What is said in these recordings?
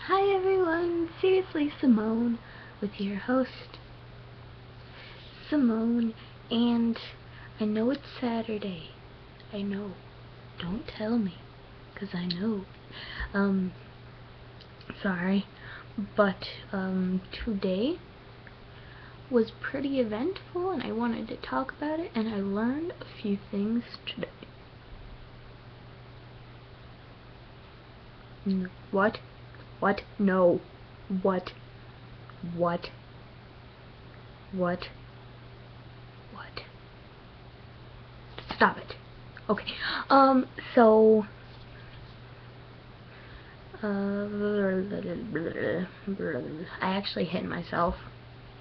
Hi everyone, seriously Simone with your host, Simone, and I know it's Saturday. I know. Don't tell me, 'cause I know. Um, sorry, but today was pretty eventful and I wanted to talk about it, and I learned a few things today. What? What? No. What? What? What? What? Stop it. Okay. So I actually hit myself.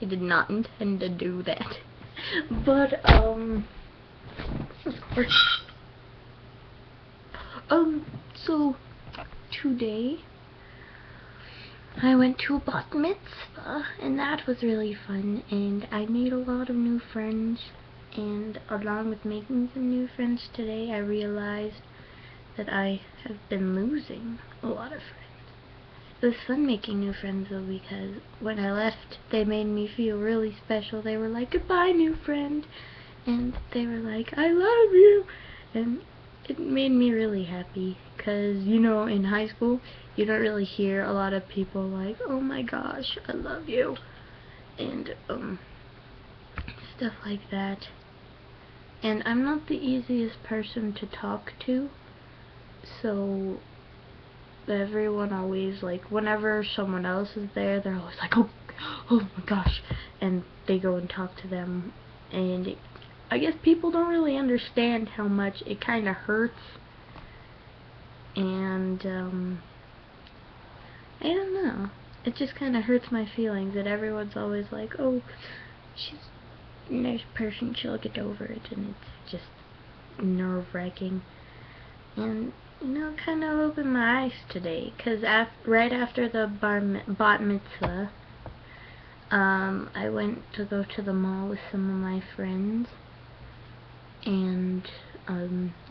I did not intend to do that. But so today I went to a bat mitzvah, and that was really fun, and I made a lot of new friends, and along with making some new friends today, I realized that I have been losing a lot of friends. It was fun making new friends though, because when I left, they made me feel really special. They were like, "Goodbye, new friend," and they were like, "I love you," and it made me really happy, because, you know, in high school, you don't really hear a lot of people like, "Oh my gosh, I love you," and, stuff like that. And I'm not the easiest person to talk to, so everyone always, like, whenever someone else is there, they're always like, oh my gosh, and they go and talk to them, and I guess people don't really understand how much it kind of hurts, and I don't know, it just kind of hurts my feelings that everyone's always like, "Oh, she's a nice person, she'll get over it," and it's just nerve-wracking. And, you know, it kind of opened my eyes today, because right after the bat mitzvah, I went to go to the mall with some of my friends, and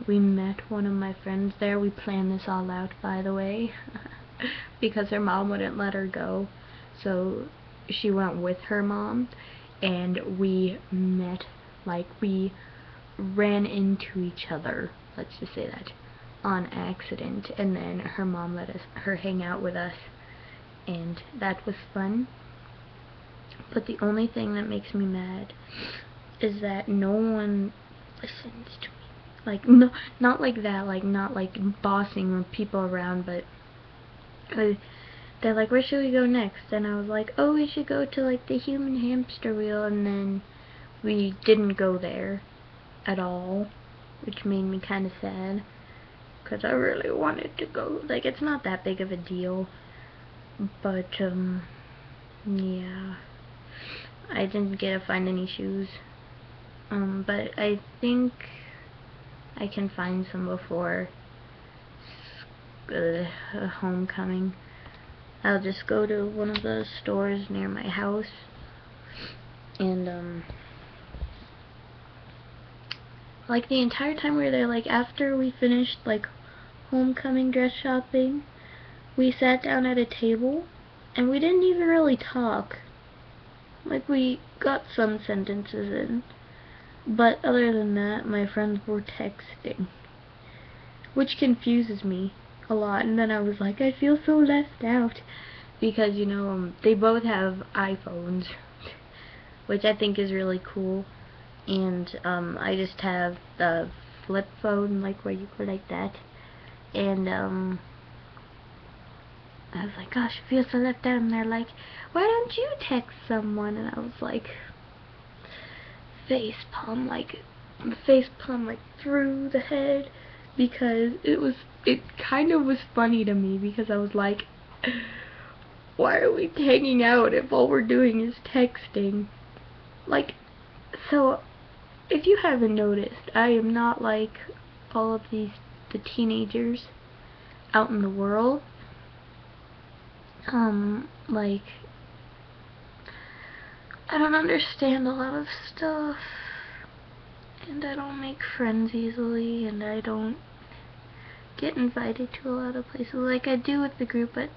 we met one of my friends there. We planned this all out, by the way, because her mom wouldn't let her go, so she went with her mom, and we met, like, we ran into each other, let's just say that, on accident, and then her mom let her hang out with us, and that was fun. But the only thing that makes me mad is that no one listens to me. Like, no, not like that, like, not like bossing people around, but they're like, "Where should we go next?" And I was like, "Oh, we should go to, like, the human hamster wheel," and then we didn't go there at all, which made me kind of sad, because I really wanted to go. Like, it's not that big of a deal, but yeah, I didn't get to find any shoes, but I think I can find some before homecoming. I'll just go to one of the stores near my house, and like, the entire time we were there, like, after we finished, like, homecoming dress shopping, we sat down at a table, and we didn't even really talk. Like, we got some sentences in, but other than that, my friends were texting, which confuses me a lot. And then I was like, I feel so left out, because, you know, they both have iPhones, which I think is really cool, and I just have the flip phone, like, where you go like that, and I was like, "Gosh, I feel so left out," and they're like, "Why don't you text someone?" And I was like, facepalm, like through the head, because it kind of was funny to me, because I was like, why are we hanging out if all we're doing is texting? Like, so, if you haven't noticed, I am not like all of the teenagers out in the world. Like, I don't understand a lot of stuff, and I don't make friends easily, and I don't get invited to a lot of places like I do with the group, but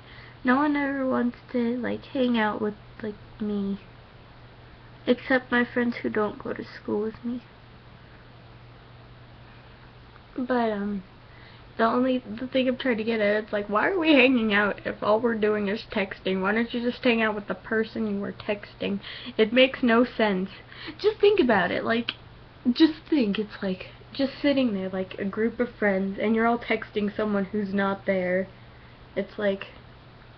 no one ever wants to like hang out with like me, except my friends who don't go to school with me. But the thing I'm trying to get at, it's like, why are we hanging out if all we're doing is texting? Why don't you just hang out with the person you were texting? It makes no sense. Just think about it. Like, just think. It's like just sitting there like a group of friends, and you're all texting someone who's not there. It's like,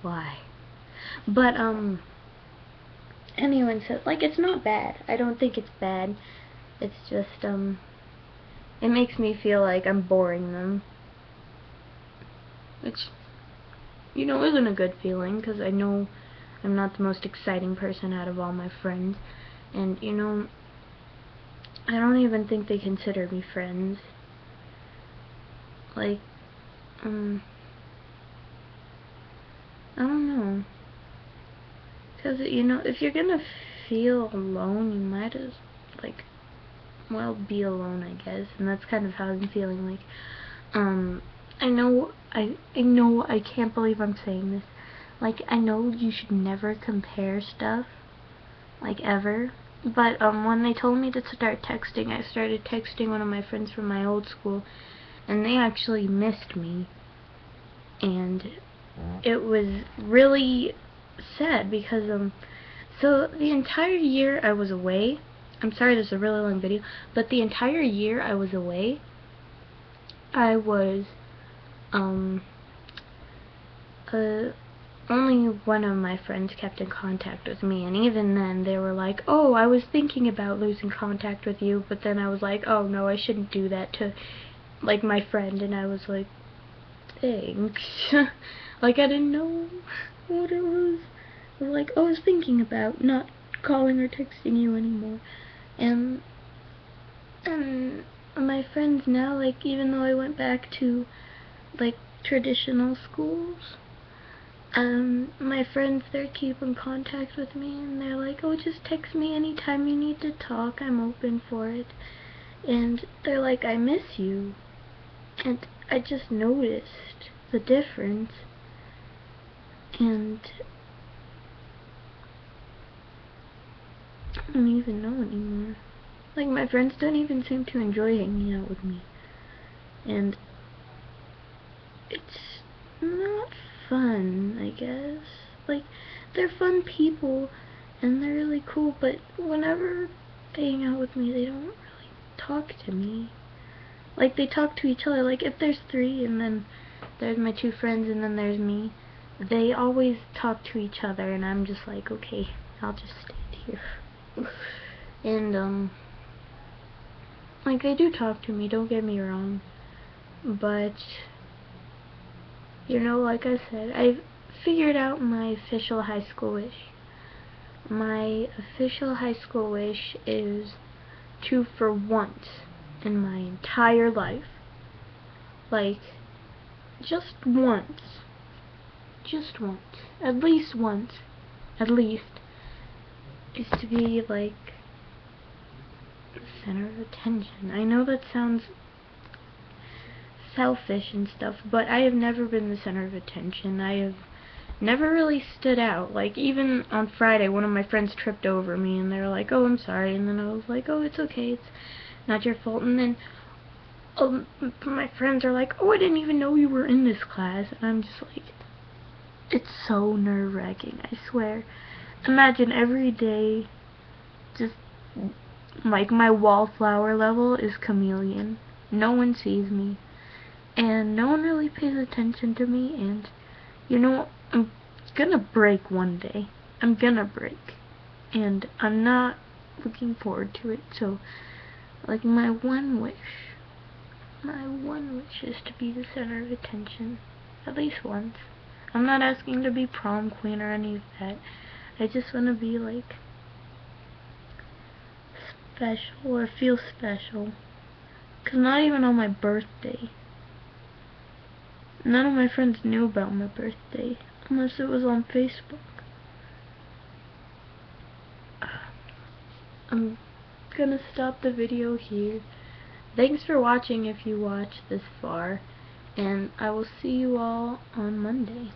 why? But anyone said, like, it's not bad. I don't think it's bad. It's just it makes me feel like I'm boring them. Which, you know, isn't a good feeling, because I know I'm not the most exciting person out of all my friends. And, you know, I don't even think they consider me friends. Like, I don't know. Because, you know, if you're gonna feel alone, you might as, like, well, be alone, I guess. And that's kind of how I'm feeling. Like, I know I can't believe I'm saying this. Like, I know you should never compare stuff, like, ever. But, when they told me to start texting, I started texting one of my friends from my old school, and they actually missed me. And it was really sad, because, so the entire year I was away, I'm sorry this is a really long video, but the entire year I was away, I was, only one of my friends kept in contact with me, and even then they were like, oh, I was thinking about losing contact with you, but then I was like, oh no, I shouldn't do that to, like, my friend, and I was like, thanks. Like, I didn't know what it was. I was like, I was thinking about not calling or texting you anymore, and my friends now, like, even though I went back to, like, traditional schools, my friends there keep in contact with me, and they're like, oh, just text me anytime you need to talk, I'm open for it. And they're like, I miss you. And I just noticed the difference. And I don't even know anymore. Like, my friends don't even seem to enjoy hanging out with me. And it's not fun, I guess. Like, they're fun people, and they're really cool, but whenever they hang out with me, they don't really talk to me. Like, they talk to each other. Like, if there's 3, and then there's my 2 friends, and then there's me, they always talk to each other, and I'm just like, okay, I'll just stand here. And, like, they do talk to me, don't get me wrong, but, you know, like I said, I've figured out my official high school wish. My official high school wish is to, for once in my entire life, like, just once, at least once, is to be, like, the center of attention. I know that sounds selfish and stuff, but I have never been the center of attention. I have never really stood out. Like, even on Friday, one of my friends tripped over me, and they were like, oh, I'm sorry, and then I was like, oh, it's okay, it's not your fault, and then my friends are like, oh, I didn't even know you were in this class, and I'm just like, it's so nerve-wracking, I swear. Imagine every day, just, like, my wallflower level is chameleon. No one sees me, and no one really pays attention to me, and, you know, I'm gonna break one day. I'm gonna break, and I'm not looking forward to it, so, like, my one wish is to be the center of attention, at least once. I'm not asking to be prom queen or any of that. I just want to be, like, special, or feel special. Because not even on my birthday. None of my friends knew about my birthday, unless it was on Facebook. I'm gonna stop the video here. Thanks for watching if you watched this far. And I will see you all on Monday.